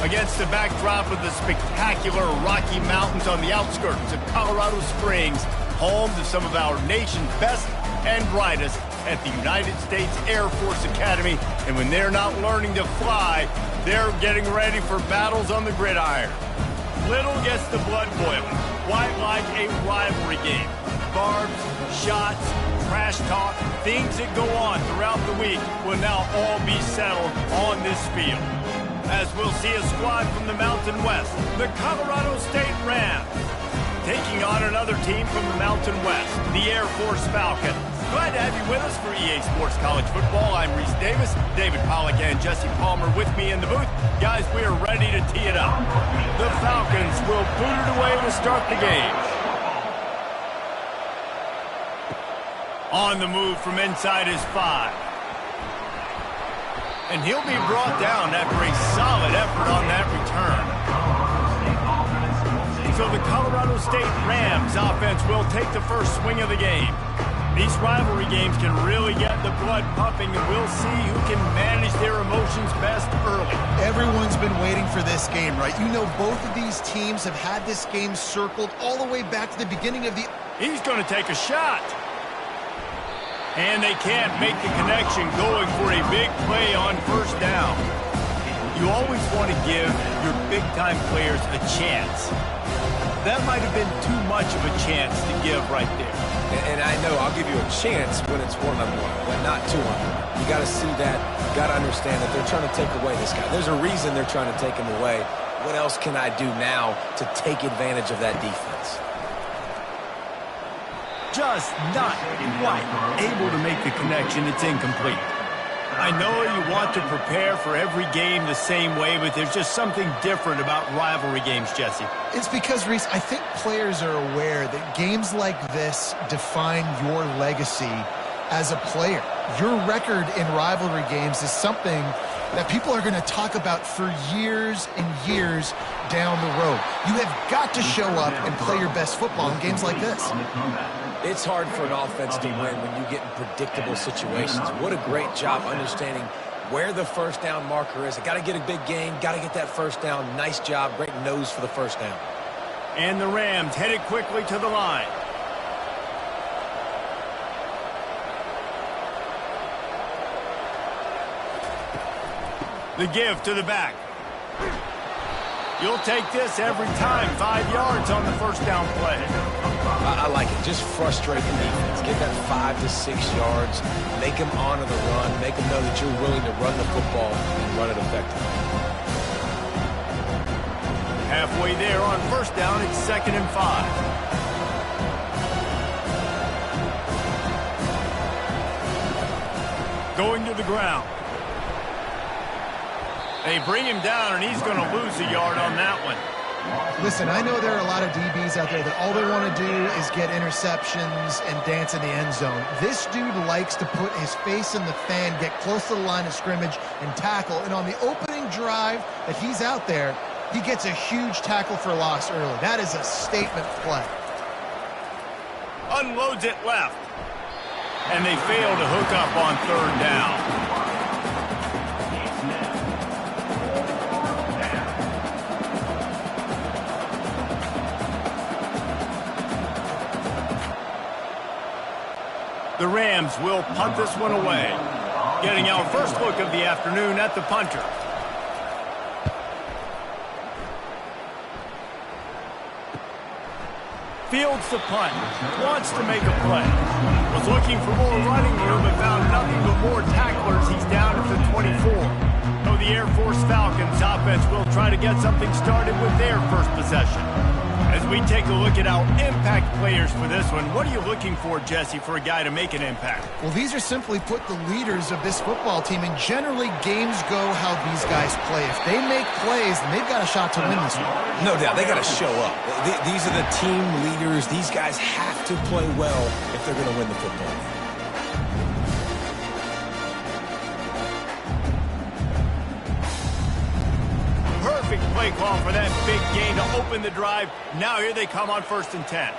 Against the backdrop of the spectacular Rocky Mountains on the outskirts of Colorado Springs, home to some of our nation's best and brightest at the United States Air Force Academy. And when they're not learning to fly, they're getting ready for battles on the gridiron. Little gets the blood boiling, quite like a rivalry game. Barbs, shots, trash talk, things that go on throughout the week will now all be settled on this field. As we'll see a squad from the Mountain West, the Colorado State Rams, taking on another team from the Mountain West, the Air Force Falcons. Glad to have you with us for EA Sports College Football. I'm Reese Davis, David Pollack and Jesse Palmer with me in the booth. Guys, we are ready to tee it up. The Falcons will boot it away to start the game. On the move from inside his 5. And he'll be brought down after a solid effort on that return. So the Colorado State Rams offense will take the first swing of the game. These rivalry games can really get the blood pumping, and we'll see who can manage their emotions best early. Everyone's been waiting for this game, right? You know, both of these teams have had this game circled all the way back to the beginning of the... He's going to take a shot. And they can't make the connection, going for a big play on first down. You always want to give your big-time players a chance. That might have been too much of a chance to give right there. And I know I'll give you a chance when it's 1-on-1, but not 2-on-1. You got to see that. You got to understand that they're trying to take away this guy. There's a reason they're trying to take him away. What else can I do now to take advantage of that defense? Just not quite able to make the connection. It's incomplete. I know you want to prepare for every game the same way, but there's just something different about rivalry games, Jesse. It's because, Reese, I think players are aware that games like this define your legacy as a player. Your record in rivalry games is something that people are going to talk about for years and years down the road. You have got to show up and play your best football in games like this. It's hard for an offense to win when you get in predictable situations. What a great job understanding where the first down marker is. I got to get a big gain, got to get that first down. Nice job, great nose for the first down. And the Rams headed quickly to the line. The give to the back. You'll take this every time. 5 yards on the first down play. I like it. Just frustrate the defense. Get that 5 to 6 yards. Make them honor the run. Make them know that you're willing to run the football and run it effectively. Halfway there on first down, it's 2nd and 5. Going to the ground. They bring him down, and he's going to lose a yard on that one. Listen, I know there are a lot of DBs out there that all they want to do is get interceptions and dance in the end zone. This dude likes to put his face in the fan, get close to the line of scrimmage, and tackle. And on the opening drive that he's out there, he gets a huge tackle for loss early. That is a statement play. Unloads it left. And they fail to hook up on 3rd down. The Rams will punt this one away. Getting our first look of the afternoon at the punter. Fields the punt. Wants to make a play. Was looking for more running room but found nothing but more tacklers. He's down at the 24. So the Air Force Falcons offense will try to get something started with their first possession. As we take a look at our impact players for this one, what are you looking for, Jesse, for a guy to make an impact? Well, these are simply put the leaders of this football team, and generally games go how these guys play. If they make plays, then they've got a shot to win this one. No doubt, they got to show up. These are the team leaders. These guys have to play well if they're going to win the football game. Perfect play call for that big gain to open the drive. Now here they come on 1st and 10.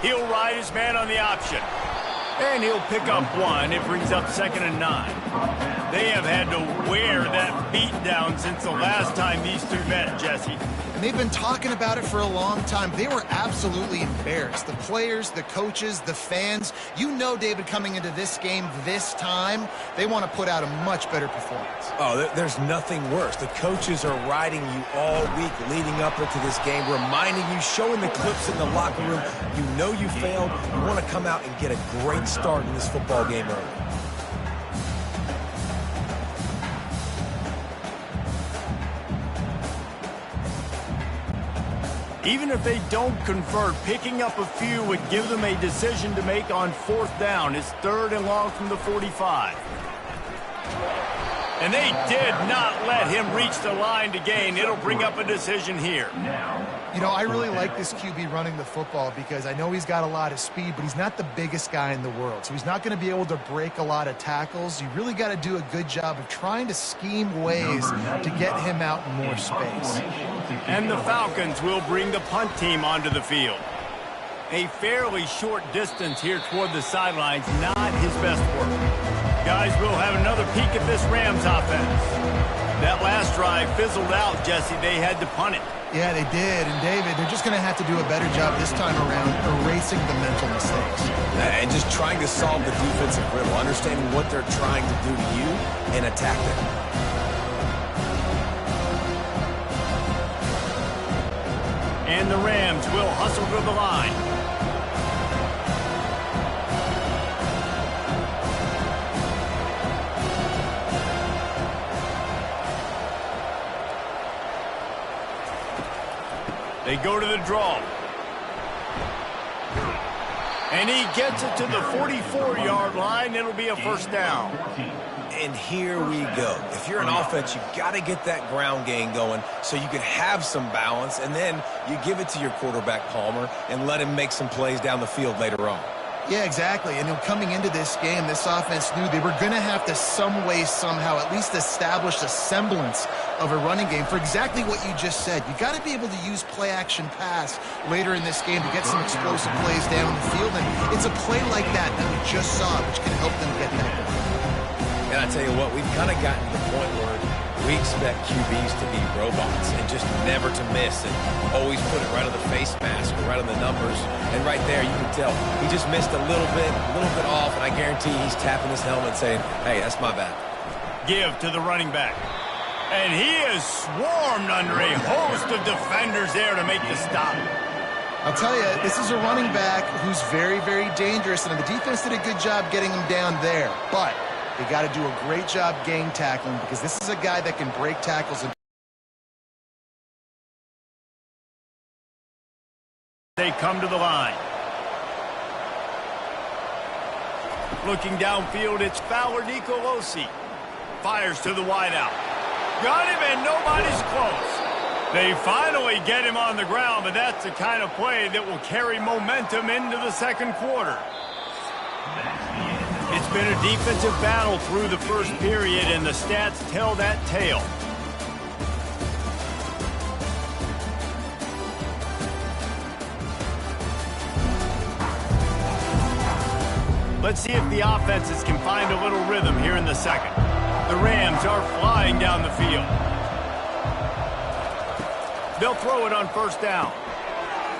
He'll ride his man on the option. And he'll pick up 1. It brings up 2nd and 9. They have had to wear that beat down since the last time these two met, Jesse. And they've been talking about it for a long time. They were absolutely embarrassed. The players, the coaches, the fans. You know, David, coming into this game this time, they want to put out a much better performance. Oh, there's nothing worse. The coaches are riding you all week leading up into this game, reminding you, showing the clips in the locker room. You know you failed. You want to come out and get a great start in this football game early. Even if they don't convert, picking up a few would give them a decision to make on 4th down. It's 3rd and long from the 45. And they did not let him reach the line to gain. It'll bring up a decision here. You know, I really like this QB running the football because I know he's got a lot of speed, but he's not the biggest guy in the world. So he's not going to be able to break a lot of tackles. You really got to do a good job of trying to scheme ways to get him out in more space. And the Falcons will bring the punt team onto the field. A fairly short distance here toward the sidelines, not his best work. Guys, we'll have another peek at this Rams offense. That last drive fizzled out, Jesse. They had to punt it. Yeah, they did. And, David, they're just going to have to do a better job this time around erasing the mental mistakes. And just trying to solve the defensive riddle, understanding what they're trying to do to you and attack them. And the Rams will hustle to the line. They go to the draw. And he gets it to the 44-yard line. It'll be a 1st down. And here we go. If you're an offense, you've got to get that ground game going so you can have some balance, and then you give it to your quarterback, Palmer, and let him make some plays down the field later on. Yeah, exactly. And coming into this game, this offense knew they were going to have to some way, somehow, at least establish a semblance of a running game for exactly what you just said. You got to be able to use play-action pass later in this game to get some explosive plays down the field. And it's a play like that that we just saw, which can help them get that going. And I tell you what, we've kind of gotten to the point where we expect QBs to be robots and just never to miss and always put it right on the face mask or right on the numbers. And right there, you can tell he just missed a little bit off, and I guarantee he's tapping his helmet saying, hey, that's my bad. Give to the running back. And he is swarmed under a host of defenders there to make the stop. I'll tell you, this is a running back who's very, very dangerous, and the defense did a good job getting him down there. But they got to do a great job gang tackling because this is a guy that can break tackles. And they come to the line. Looking downfield, it's Fowler Nicolosi. Fires to the wideout. Got him, and nobody's close. They finally get him on the ground, but that's the kind of play that will carry momentum into the 2nd quarter. It's been a defensive battle through the 1st period, and the stats tell that tale. Let's see if the offenses can find a little rhythm here in the 2nd. The Rams are flying down the field. They'll throw it on 1st down.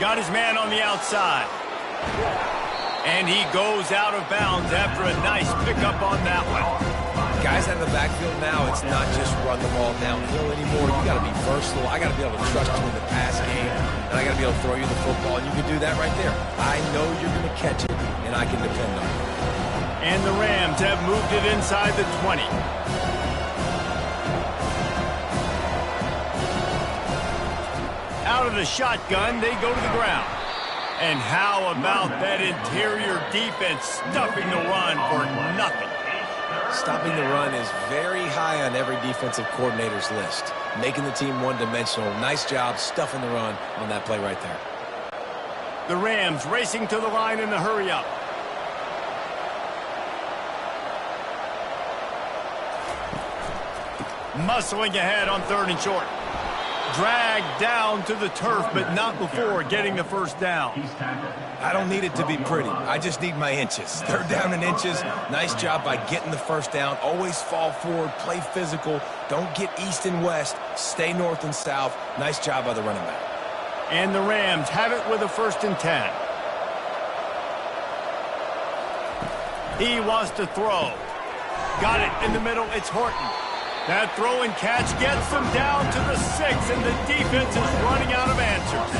Got his man on the outside. And he goes out of bounds after a nice pickup on that one. Guys out of the backfield now, it's not just run the ball downhill anymore. You got to be versatile. I got to be able to trust you in the pass game, and I got to be able to throw you the football, and you can do that right there. I know you're going to catch it, and I can depend on it. And the Rams have moved it inside the 20. Out of the shotgun, they go to the ground. And how about that interior defense stuffing the run for nothing? Stopping the run is very high on every defensive coordinator's list. Making the team one-dimensional. Nice job stuffing the run on that play right there. The Rams racing to the line in the hurry-up. Muscling ahead on 3rd and short. Dragged down to the turf, but not before getting the first down. I don't need it to be pretty. I just need my inches. Third down in inches. Nice job by getting the first down. Always fall forward, play physical. Don't get east and west. Stay north and south. Nice job by the running back. And the Rams have it with a 1st and 10. He wants to throw. Got it in the middle. It's Horton. That throw and catch gets them down to the 6, and the defense is running out of answers.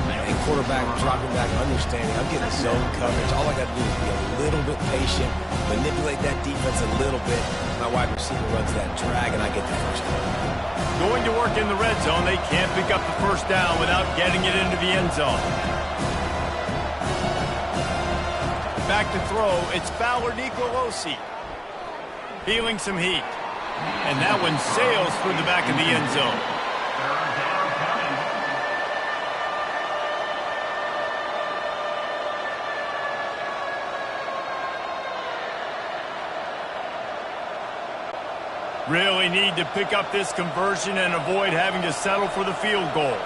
And quarterback dropping back, understanding I'm getting zone coverage. All I got to do is be a little bit patient, manipulate that defense a little bit. My wide receiver runs that drag, and I get the first down. Going to work in the red zone. They can't pick up the first down without getting it into the end zone. Back to throw. It's Fowler Nicolosi. Feeling some heat. And that one sails through the back of the end zone. Really need to pick up this conversion and avoid having to settle for the field goal.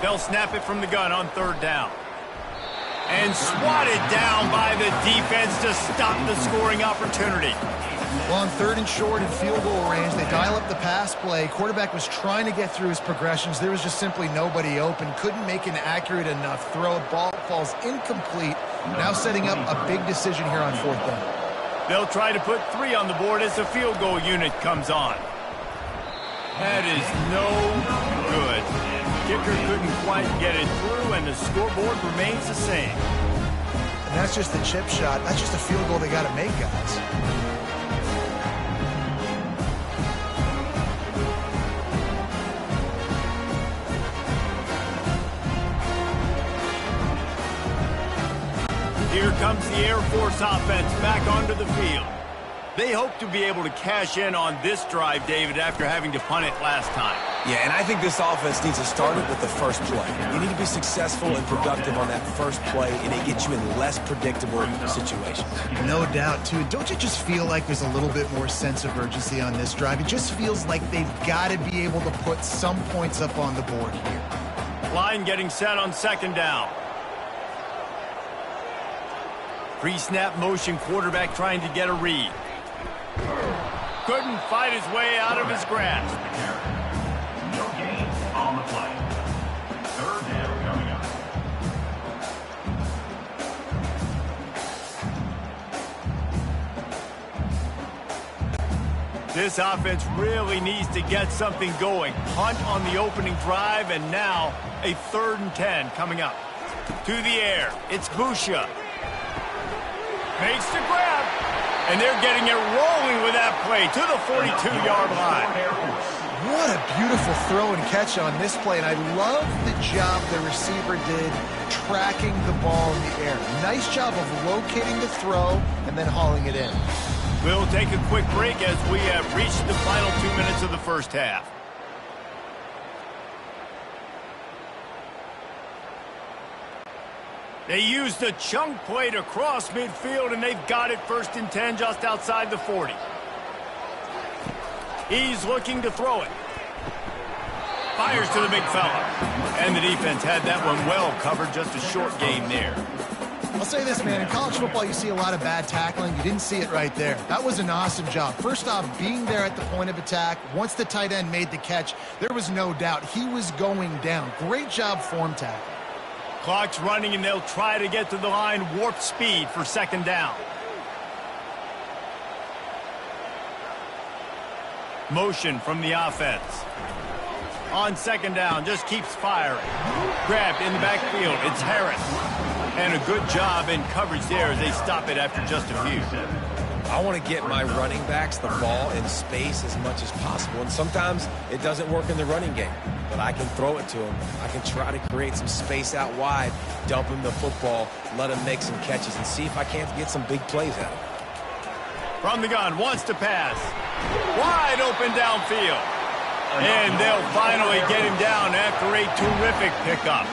They'll snap it from the gun on 3rd down. And swatted down by the defense to stop the scoring opportunity. Well, on 3rd and short and field goal range, they dial up the pass play. Quarterback was trying to get through his progressions. There was just simply nobody open. Couldn't make an accurate enough throw. Ball falls incomplete. Now setting up a big decision here on 4th down. They'll try to put 3 on the board as the field goal unit comes on. That is no good. Kicker couldn't quite get it through, and the scoreboard remains the same. And that's just the chip shot. That's just a field goal they got to make, guys. Here comes the Air Force offense back onto the field. They hope to be able to cash in on this drive, David, after having to punt it last time. Yeah, and I think this offense needs to start it with the first play. You need to be successful and productive on that first play, and it gets you in less predictable situations. No doubt, too. Don't you just feel like there's a little bit more sense of urgency on this drive? It just feels like they've got to be able to put some points up on the board here. Line getting set on 2nd down. Pre-snap motion, quarterback trying to get a read. Couldn't fight his way out of his grasp. No gain on the play. 3rd down coming up. This offense really needs to get something going. Punt on the opening drive, and now a 3rd and 10 coming up. To the air, it's Busha. Makes the grab. And they're getting it rolling with that play to the 42-yard line. What a beautiful throw and catch on this play. And I love the job the receiver did tracking the ball in the air. Nice job of locating the throw and then hauling it in. We'll take a quick break as we have reached the final 2 minutes of the first half. They used the chunk play to cross midfield, and they've got it 1st and 10 just outside the 40. He's looking to throw it. Fires to the big fella. And the defense had that one well covered, just a short gain there. I'll say this, man. In college football, you see a lot of bad tackling. You didn't see it right there. That was an awesome job. First off, being there at the point of attack. Once the tight end made the catch, there was no doubt he was going down. Great job form tackling. Clock's running, and they'll try to get to the line. Warp speed for 2nd down. Motion from the offense. On 2nd down, just keeps firing. Grabbed in the backfield. It's Harris. And a good job in coverage there as they stop it after just a few. I want to get my running backs the ball in space as much as possible. And sometimes it doesn't work in the running game. But I can throw it to him. I can try to create some space out wide, dump him the football, let him make some catches, and see if I can't get some big plays out of him. From the gun, wants to pass. Wide open downfield. And they'll finally get him down after a terrific pickup.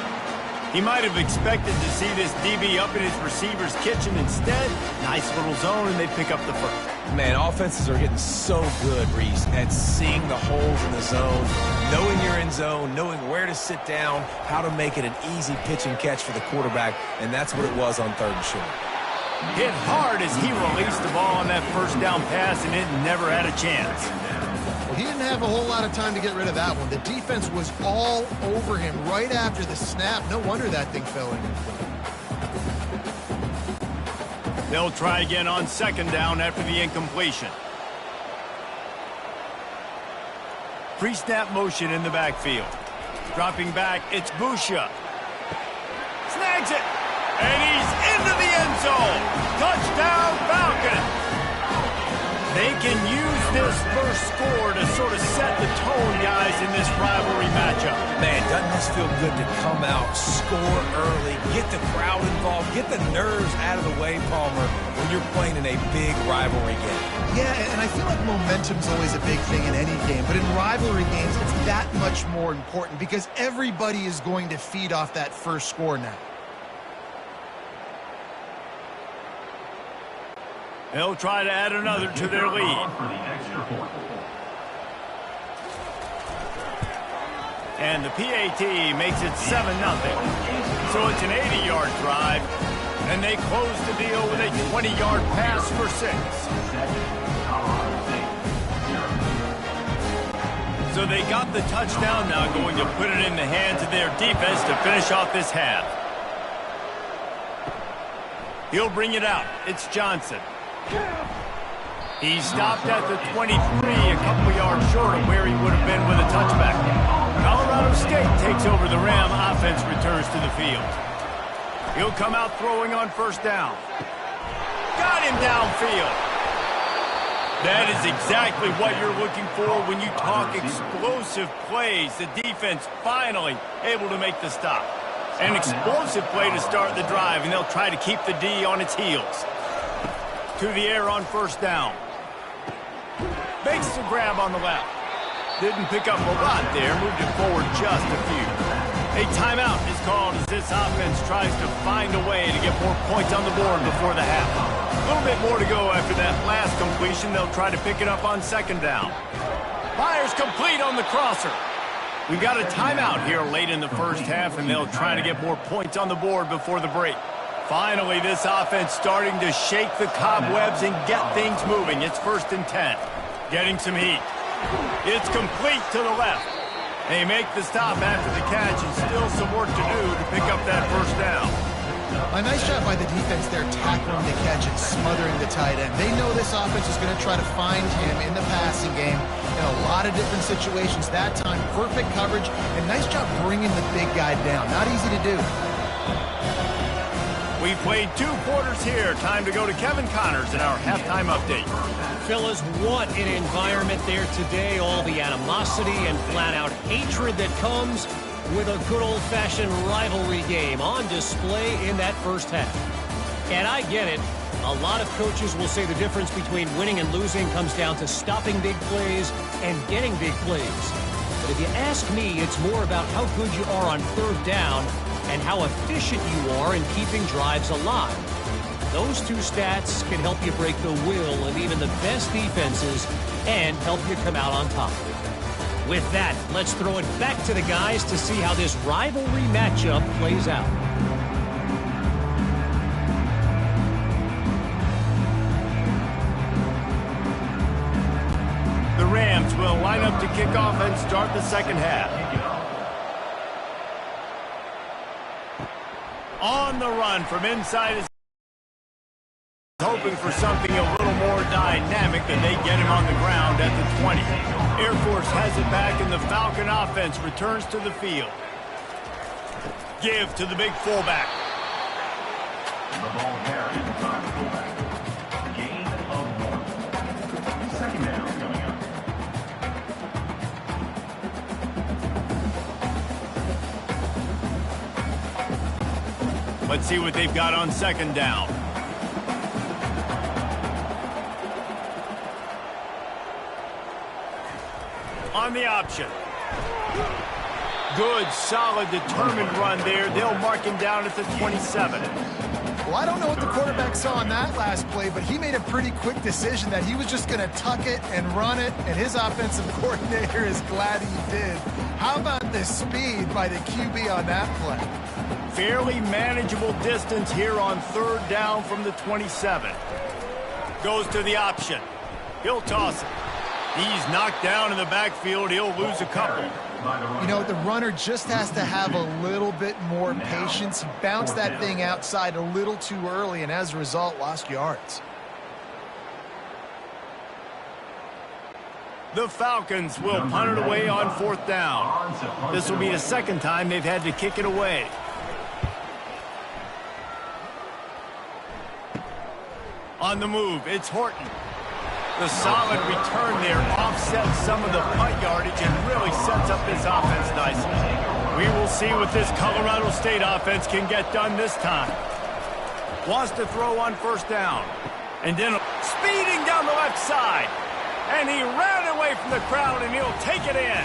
He might have expected to see this DB up in his receiver's kitchen. Instead, nice little zone, and they pick up the first. Man, offenses are getting so good, Reese, at seeing the holes in the zone, knowing you're in zone, knowing where to sit down, how to make it an easy pitch and catch for the quarterback, and that's what it was on 3rd and short. Hit hard as he released the ball on that first down pass, and it never had a chance. Well, he didn't have a whole lot of time to get rid of that one. The defense was all over him right after the snap. No wonder that thing fell in. They'll try again on 2nd down after the incompletion. Pre-snap motion in the backfield. Dropping back, it's Busha. Snags it, and he's into the end zone. Touchdown, Falcons. They can use this first score to sort of set the tone, guys, in this rivalry matchup. Man, doesn't this feel good to come out, score early, get the crowd involved, get the nerves out of the way, Palmer, when you're playing in a big rivalry game? Yeah, and I feel like momentum's always a big thing in any game, but in rivalry games, it's that much more important because everybody is going to feed off that first score now. They'll try to add another to their lead. And the PAT makes it 7-0. So it's an 80-yard drive, and they close the deal with a 20-yard pass for 6. So they got the touchdown, now going to put it in the hands of their defense to finish off this half. He'll bring it out. It's Johnson. He stopped at the 23, a couple yards short of where he would have been with a touchback. Colorado State takes over the Ram. Offense returns to the field. He'll come out throwing on 1st down. Got him downfield. That is exactly what you're looking for when you talk explosive plays. The defense finally able to make the stop. An explosive play to start the drive, and they'll try to keep the D on its heels. To the air on 1st down. Makes the grab on the left. Didn't pick up a lot there. Moved it forward just a few. A timeout is called as this offense tries to find a way to get more points on the board before the half. A little bit more to go after that last completion. They'll try to pick it up on 2nd down. Fires complete on the crosser. We've got a timeout here late in the first half, and they'll try to get more points on the board before the break. Finally, this offense starting to shake the cobwebs and get things moving. It's 1st and 10. Getting some heat. It's complete to the left. They make the stop after the catch, and still some work to do to pick up that 1st down. A nice job by the defense there, tackling the catch and smothering the tight end. They know this offense is going to try to find him in the passing game in a lot of different situations. That time, perfect coverage, and nice job bringing the big guy down. Not easy to do. We played 2 quarters here. Time to go to Kevin Connors in our halftime update. Fellas, what an environment there today. All the animosity and flat-out hatred that comes with a good old-fashioned rivalry game on display in that first half. And I get it. A lot of coaches will say the difference between winning and losing comes down to stopping big plays and getting big plays. But if you ask me, it's more about how good you are on 3rd down and how efficient you are in keeping drives alive. Those 2 stats can help you break the will of even the best defenses and help you come out on top. With that, let's throw it back to the guys to see how this rivalry matchup plays out. The Rams will line up to kick off and start the 2nd half. On the run from inside his hoping for something a little more dynamic than they get him on the ground at the 20. Air Force has it back, and the Falcon offense returns to the field. Give to the big fullback. The ball carried by the fullback. Gain of 1. 2nd down coming up. Let's see what they've got on 2nd down. On the option. Good, solid, determined run there. They'll mark him down at the 27. Well, I don't know what the quarterback saw on that last play, but he made a pretty quick decision that he was just going to tuck it and run it, and his offensive coordinator is glad he did. How about the speed by the QB on that play? Fairly manageable distance here on 3rd down from the 27. Goes to the option. He'll toss it. He's knocked down in the backfield. He'll lose a couple. You know, the runner just has to have a little bit more patience. He bounced that thing outside a little too early, and as a result, lost yards. The Falcons will punt it away on 4th down. This will be the 2nd time they've had to kick it away. On the move, it's Horton. The solid return there offsets some of the punt yardage and really sets up this offense nicely. We will see what this Colorado State offense can get done this time. Wants to throw on 1st down. And then speeding down the left side. And he ran away from the crowd, and he'll take it in.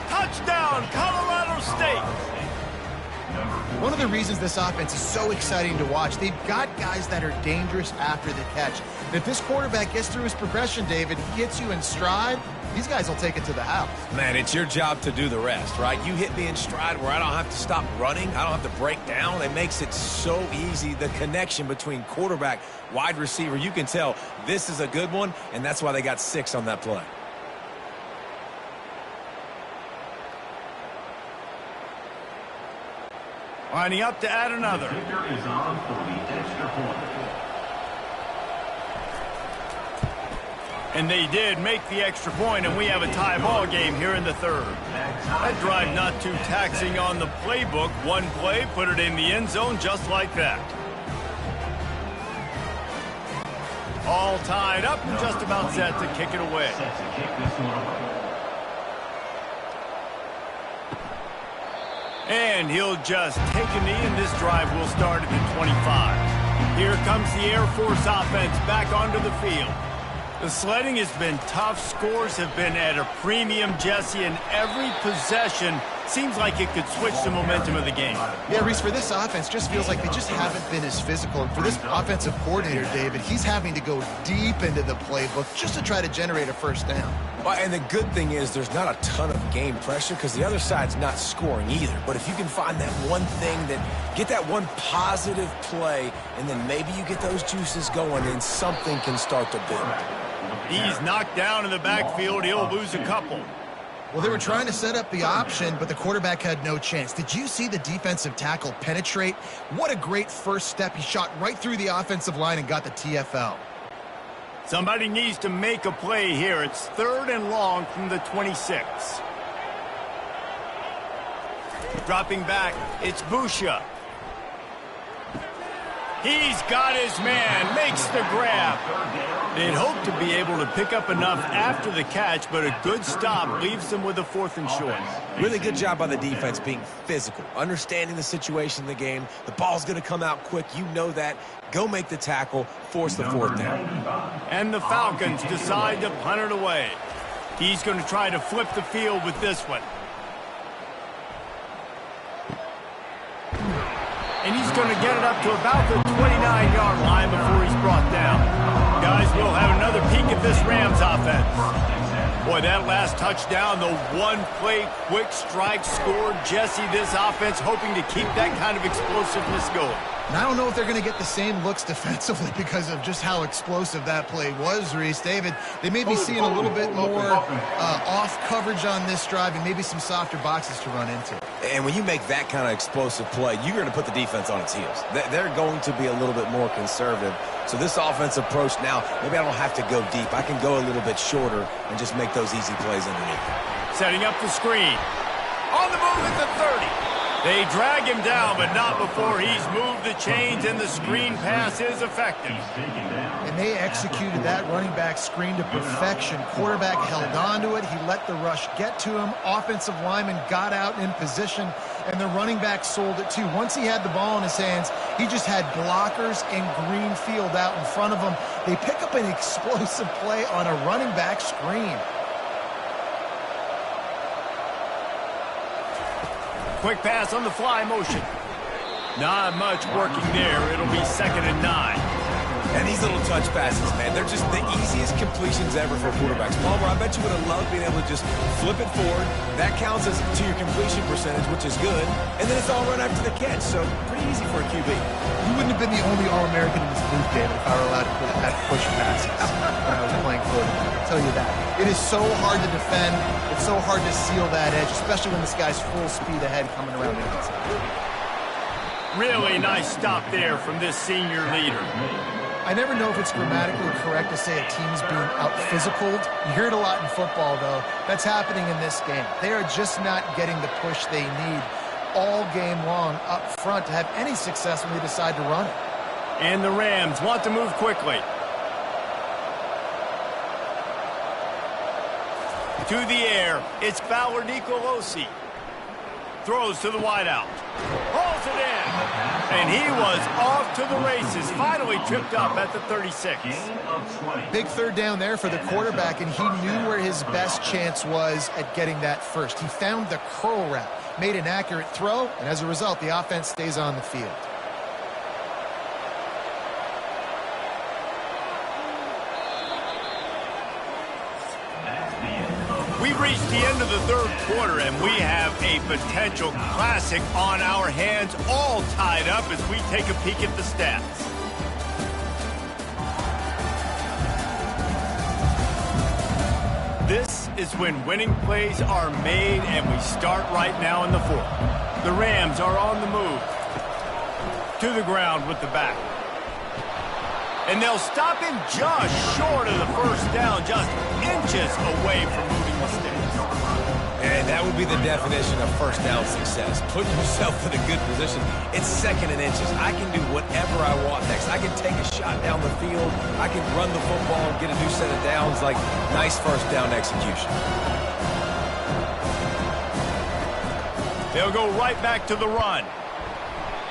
Touchdown, Colorado State. One of the reasons this offense is so exciting to watch, they've got guys that are dangerous after the catch. And if this quarterback gets through his progression, David, he gets you in stride, these guys will take it to the house. Man, it's your job to do the rest, right? You hit me in stride where I don't have to stop running. I don't have to break down. It makes it so easy, the connection between quarterback, wide receiver. You can tell this is a good one, and that's why they got 6 on that play. Lining up to add another. Kicker is on for the extra point. And they did make the extra point, and we have a tie ball game here in the 3rd. That drive not too taxing on the playbook. One play, put it in the end zone just like that. All tied up and just about set to kick it away. Set to kick this one away. And he'll just take a knee, and this drive will start at the 25. Here comes the Air Force offense back onto the field. The sledding has been tough. Scores have been at a premium, Jesse, and every possession seems like it could switch the momentum of the game. Yeah, Reese, for this offense, just feels like they just haven't been as physical. And for this offensive coordinator, David, he's having to go deep into the playbook just to try to generate a 1st down. Well, and the good thing is there's not a ton of game pressure because the other side's not scoring either. But if you can find that one thing, get that one positive play, and then maybe you get those juices going and something can start to build. He's knocked down in the backfield. He'll lose a couple. Well, they were trying to set up the option, but the quarterback had no chance. Did you see the defensive tackle penetrate? What a great first step. He shot right through the offensive line and got the TFL. Somebody needs to make a play here. It's 3rd and long from the 26. Dropping back, it's Busha. He's got his man, makes the grab. They'd hoped to be able to pick up enough after the catch, but a good stop leaves them with a 4th and short. Really good job by the defense being physical, understanding the situation in the game. The ball's going to come out quick. You know that. Go make the tackle, force the 4th down. And the Falcons decide to punt it away. He's going to try to flip the field with this one. And he's going to get it up to about the 29-yard line before he's brought down. Guys, we'll have another peek at this Rams offense. Boy, that last touchdown, the one-play quick strike scored. Jesse, this offense hoping to keep that kind of explosiveness going. And I don't know if they're going to get the same looks defensively because of just how explosive that play was, Reese. David, they may be seeing a little bit more off coverage on this drive and maybe some softer boxes to run into. And when you make that kind of explosive play, you're going to put the defense on its heels. They're going to be a little bit more conservative. So this offensive approach now, maybe I don't have to go deep. I can go a little bit shorter and just make those easy plays underneath. Setting up the screen. On the move at the 30. They drag him down, but not before he's moved the chains, and the screen pass is effective. And they executed that running back screen to perfection. Quarterback held on to it. He let the rush get to him. Offensive lineman got out in position, and the running back sold it too. Once he had the ball in his hands, he just had blockers and green field out in front of him. They pick up an explosive play on a running back screen. quick pass on the fly motion. Not much working there. It'll be 2nd and 9. And these little touch passes, man, they're just the easiest completions ever for quarterbacks. Palmer, I bet you would have loved being able to just flip it forward. That counts as to your completion percentage, which is good. And then it's all right after the catch, so pretty easy for a QB. You wouldn't have been the only All-American in this booth, David, if I were allowed to have push passes when I was playing quarterback. I'll tell you that. It is so hard to defend. It's so hard to seal that edge, especially when this guy's full speed ahead coming around the outside. Really nice stop there from this senior leader. I never know if it's grammatically correct to say a team's being out-physicaled. You hear it a lot in football, though. That's happening in this game. They are just not getting the push they need all game long up front to have any success when they decide to run it. And the Rams want to move quickly. To the air, it's Fowler Nicolosi. Throws to the wideout. Hauls it in. And he was off to the races. Finally tripped up at the 36. Big third down there for the quarterback, and he knew where his best chance was at getting that first. He found the curl route, made an accurate throw, and as a result, the offense stays on the field. We've reached the end of the third quarter, and we have a potential classic on our hands, all tied up as we take a peek at the stats. This is when winning plays are made, and we start right now in the fourth. The Rams are on the move. To the ground with the back. And they'll stop him just short of the first down, just inches away from moving the sticks. And that would be the definition of first down success. Put yourself in a good position. It's 2nd and inches. I can do whatever I want next. I can take a shot down the field. I can run the football and get a new set of downs. Like, nice first down execution. They'll go right back to the run.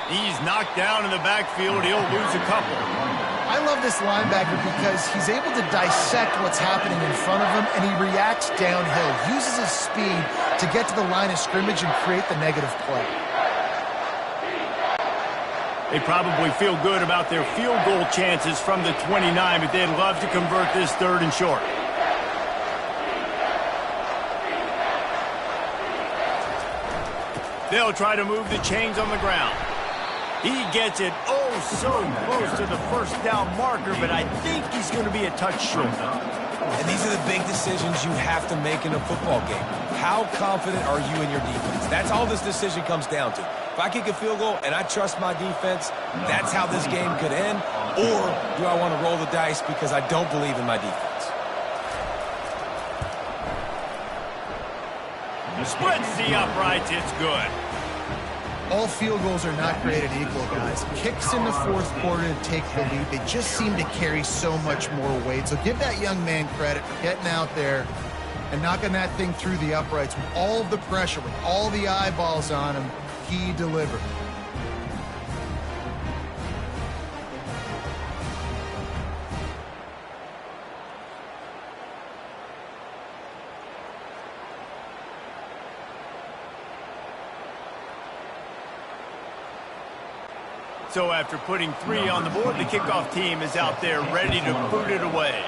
He's knocked down in the backfield. He'll lose a couple. I love this linebacker because he's able to dissect what's happening in front of him, and he reacts downhill, uses his speed to get to the line of scrimmage and create the negative play. They probably feel good about their field goal chances from the 29, but they'd love to convert this 3rd and short. They'll try to move the chains on the ground. He gets it so close to the first down marker, but I think he's going to be a touch short. And these are the big decisions you have to make in a football game. How confident are you in your defense? That's all this decision comes down to. If I kick a field goal and I trust my defense, that's how this game could end. Or do I want to roll the dice because I don't believe in my defense? Splits the uprights. It's good. All field goals are not created equal, guys. Kicks in the fourth quarter to take the lead. They just seem to carry so much more weight. So give that young man credit for getting out there and knocking that thing through the uprights with all of the pressure, with all the eyeballs on him. He delivered. So after putting 3 on the board, the kickoff team is out there ready to boot it away.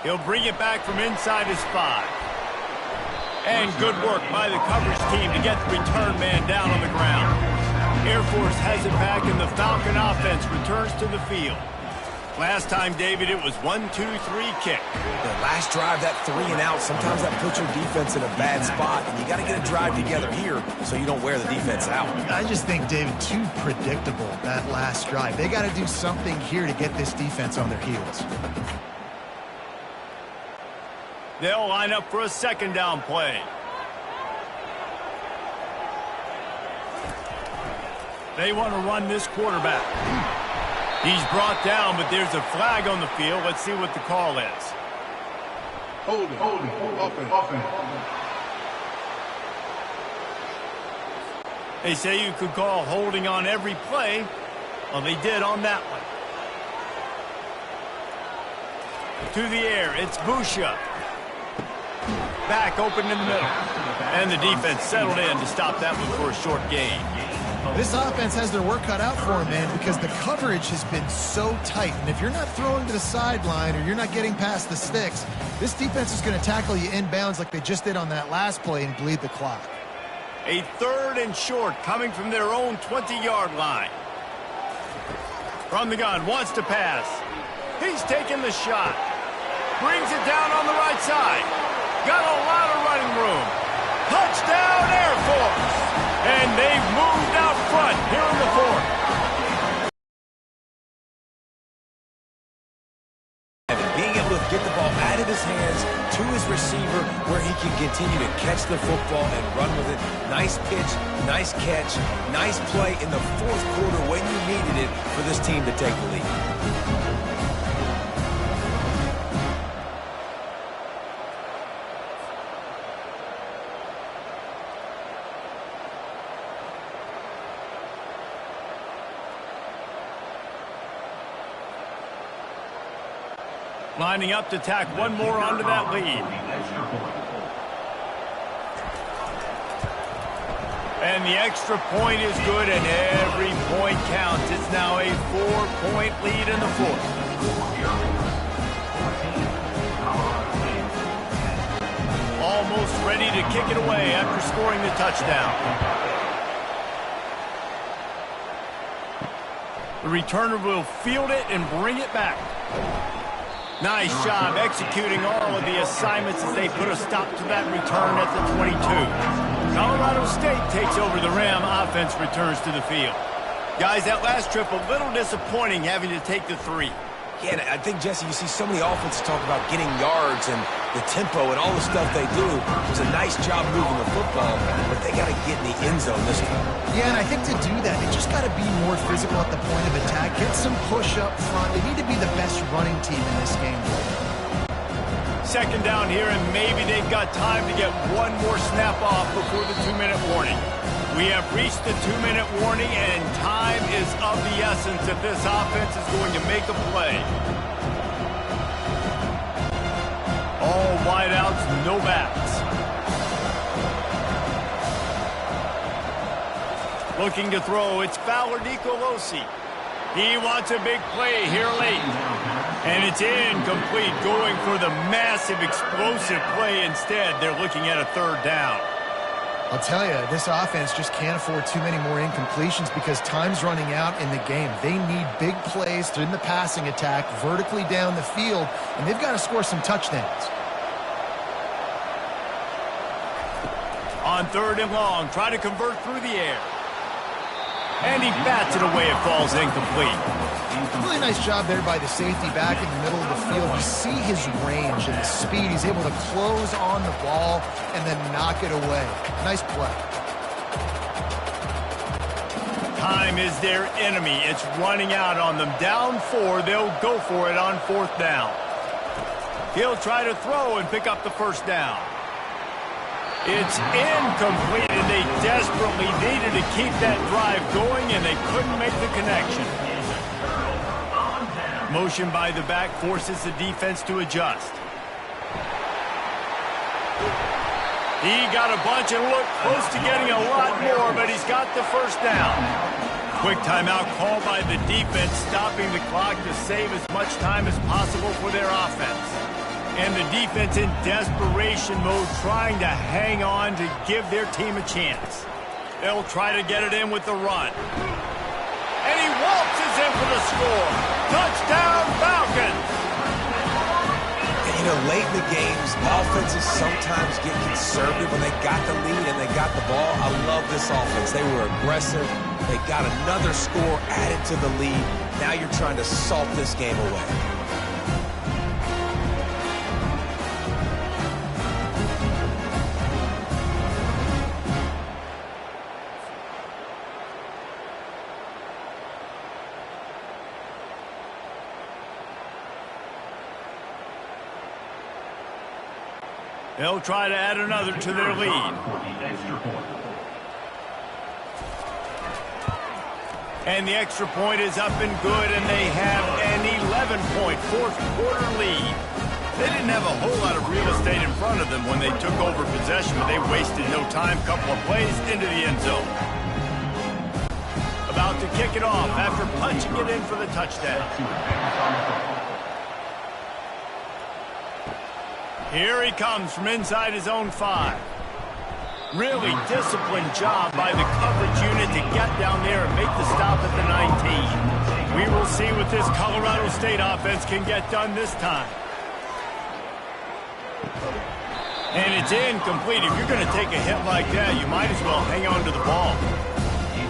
He'll bring it back from inside his 5. And good work by the coverage team to get the return man down on the ground. Air Force has it back, and the Falcon offense returns to the field. Last time, David, it was 1-2-3 kick. The last drive, that 3 and out, sometimes that puts your defense in a bad spot, and you got to get a drive together here so you don't wear the defense out. I just think, David, too predictable, that last drive. They got to do something here to get this defense on their heels. They'll line up for a 2nd down play. They want to run this quarterback. He's brought down, but there's a flag on the field. Let's see what the call is. Holding, offense. They say you could call holding on every play. Well, they did on that one. To the air, it's Busha. Back open in the middle. And the defense settled in to stop that one for a short gain. This offense has their work cut out for them, man, because the coverage has been so tight. And if you're not throwing to the sideline or you're not getting past the sticks, this defense is going to tackle you inbounds like they just did on that last play and bleed the clock. A 3rd and short coming from their own 20-yard line. From the gun, wants to pass. He's taking the shot. Brings it down on the right side. Got a lot of running room. Touchdown, Air Force! And they've moved out front here in the 4th. Being able to get the ball out of his hands to his receiver where he can continue to catch the football and run with it. Nice pitch, nice catch, nice play in the 4th quarter when you needed it for this team to take the lead. Lining up to tack one more onto that lead. And the extra point is good, and every point counts. It's now a 4-point lead in the 4th. Almost ready to kick it away after scoring the touchdown. The returner will field it and bring it back. Nice job executing all of the assignments as they put a stop to that return at the 22. Colorado State takes over the rim. Offense returns to the field. Guys, that last trip a little disappointing having to take the 3. Yeah, and I think, Jesse, you see so many offenses talk about getting yards and the tempo and all the stuff they do. It was a nice job moving the football, but they got to get in the end zone this time. Yeah, and I think to do that, they just got to be more physical at the point of attack, get some push up front. They need to be the best running team in this game. 2nd down here, and maybe they've got time to get one more snap off before the 2-minute warning. We have reached the 2-minute warning, and time is of the essence if this offense is going to make a play. All wideouts, no backs. Looking to throw, it's Fowler Nicolosi. He wants a big play here late. And it's incomplete, going for the massive explosive play instead. They're looking at a 3rd down. I'll tell you, this offense just can't afford too many more incompletions because time's running out in the game. They need big plays in the passing attack, vertically down the field, and they've got to score some touchdowns. On 3rd and long, try to convert through the air. And he bats it away. It falls incomplete. Really nice job there by the safety back in the middle of the field. You see his range and the speed. He's able to close on the ball and then knock it away. Nice play. Time is their enemy. It's running out on them. Down 4, they'll go for it on 4th down. He'll try to throw and pick up the 1st down. It's incomplete, and they desperately needed to keep that drive going, and they couldn't make the connection. Motion by the back forces the defense to adjust. He got a bunch and looked close to getting a lot more, but he's got the 1st down. Quick timeout called by the defense, stopping the clock to save as much time as possible for their offense. And the defense in desperation mode, trying to hang on to give their team a chance. They'll try to get it in with the run. And he waltzes in for the score. Touchdown, Falcons! And, you know, late in the games, offenses sometimes get conservative when they got the lead and they got the ball. I love this offense. They were aggressive. They got another score added to the lead. Now you're trying to salt this game away. They'll try to add another to their lead. And the extra point is up and good, and they have an 11-point 4th quarter lead. They didn't have a whole lot of real estate in front of them when they took over possession, but they wasted no time. Couple of plays into the end zone. About to kick it off after punching it in for the touchdown. Here he comes from inside his own 5. Really disciplined job by the coverage unit to get down there and make the stop at the 19. We will see what this Colorado State offense can get done this time. And it's incomplete. If you're going to take a hit like that, you might as well hang on to the ball.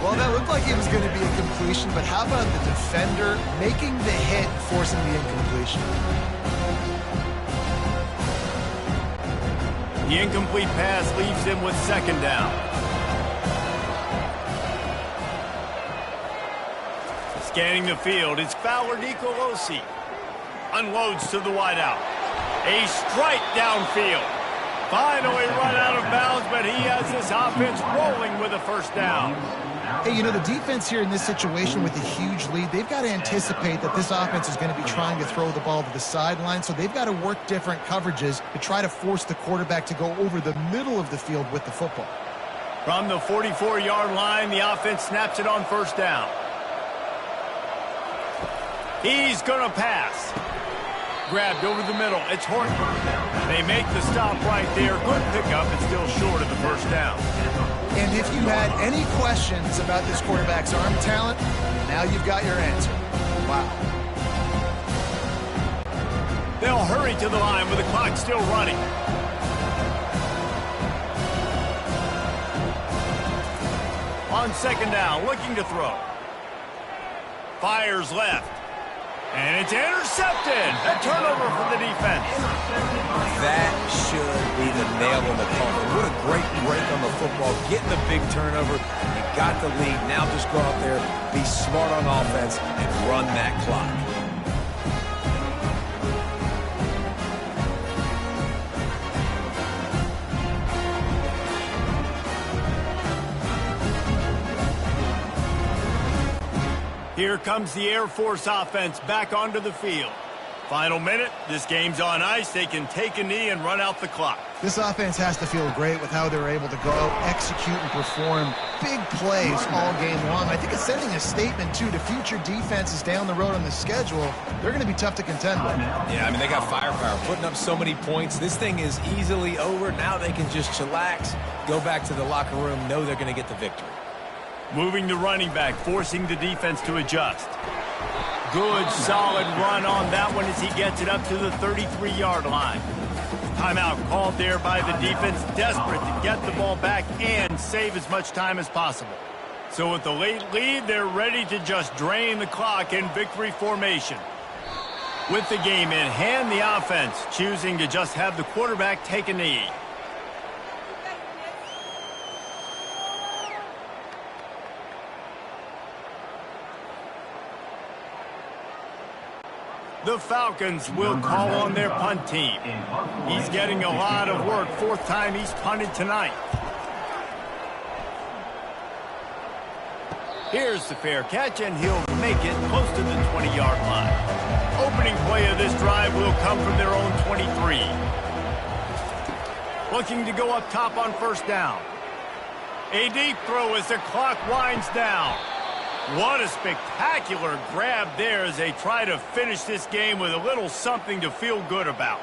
Well, that looked like it was going to be a completion, but how about the defender making the hit, forcing the incompletion? The incomplete pass leaves him with second down. Scanning the field, it's Fowler Nicolosi. Unloads to the wideout. A strike downfield. Finally run out of bounds, but he has this offense rolling with a first down. Hey, you know, the defense here in this situation with a huge lead, they've got to anticipate that this offense is going to be trying to throw the ball to the sideline, so they've got to work different coverages to try to force the quarterback to go over the middle of the field with the football. From the 44-yard line, the offense snaps it on first down. He's going to pass. Grabbed over the middle. It's Horton. They make the stop right there. Good pickup. It's still short of the first down. And if you had any questions about this quarterback's arm talent, now you've got your answer. Wow. They'll hurry to the line with the clock still running. On second down, looking to throw. Fires left. And it's intercepted. A turnover for the defense. That should be the nail in the coffin. What a great break on the football. Getting the big turnover. You got the lead. Now just go out there, be smart on offense, and run that clock. Here comes the Air Force offense back onto the field. Final minute, this game's on ice. They can take a knee and run out the clock. This offense has to feel great with how they're able to go out, execute, and perform big plays all game long. I think it's sending a statement, too, to future defenses down the road on the schedule. They're going to be tough to contend with. Yeah, I mean, they got firepower, putting up so many points. This thing is easily over. Now they can just chillax, go back to the locker room, know they're going to get the victory. Moving the running back, forcing the defense to adjust. Good, solid run on that one as he gets it up to the 33-yard line. Timeout called there by the defense, desperate to get the ball back and save as much time as possible. So with the late lead, they're ready to just drain the clock in victory formation. With the game in hand, the offense choosing to just have the quarterback take a knee. The Falcons will call on their punt team. He's getting a lot of work. Fourth time he's punted tonight. Here's the fair catch, and he'll make it close to the 20-yard line. Opening play of this drive will come from their own 23. Looking to go up top on first down. A deep throw as the clock winds down. What a spectacular grab there as they try to finish this game with a little something to feel good about.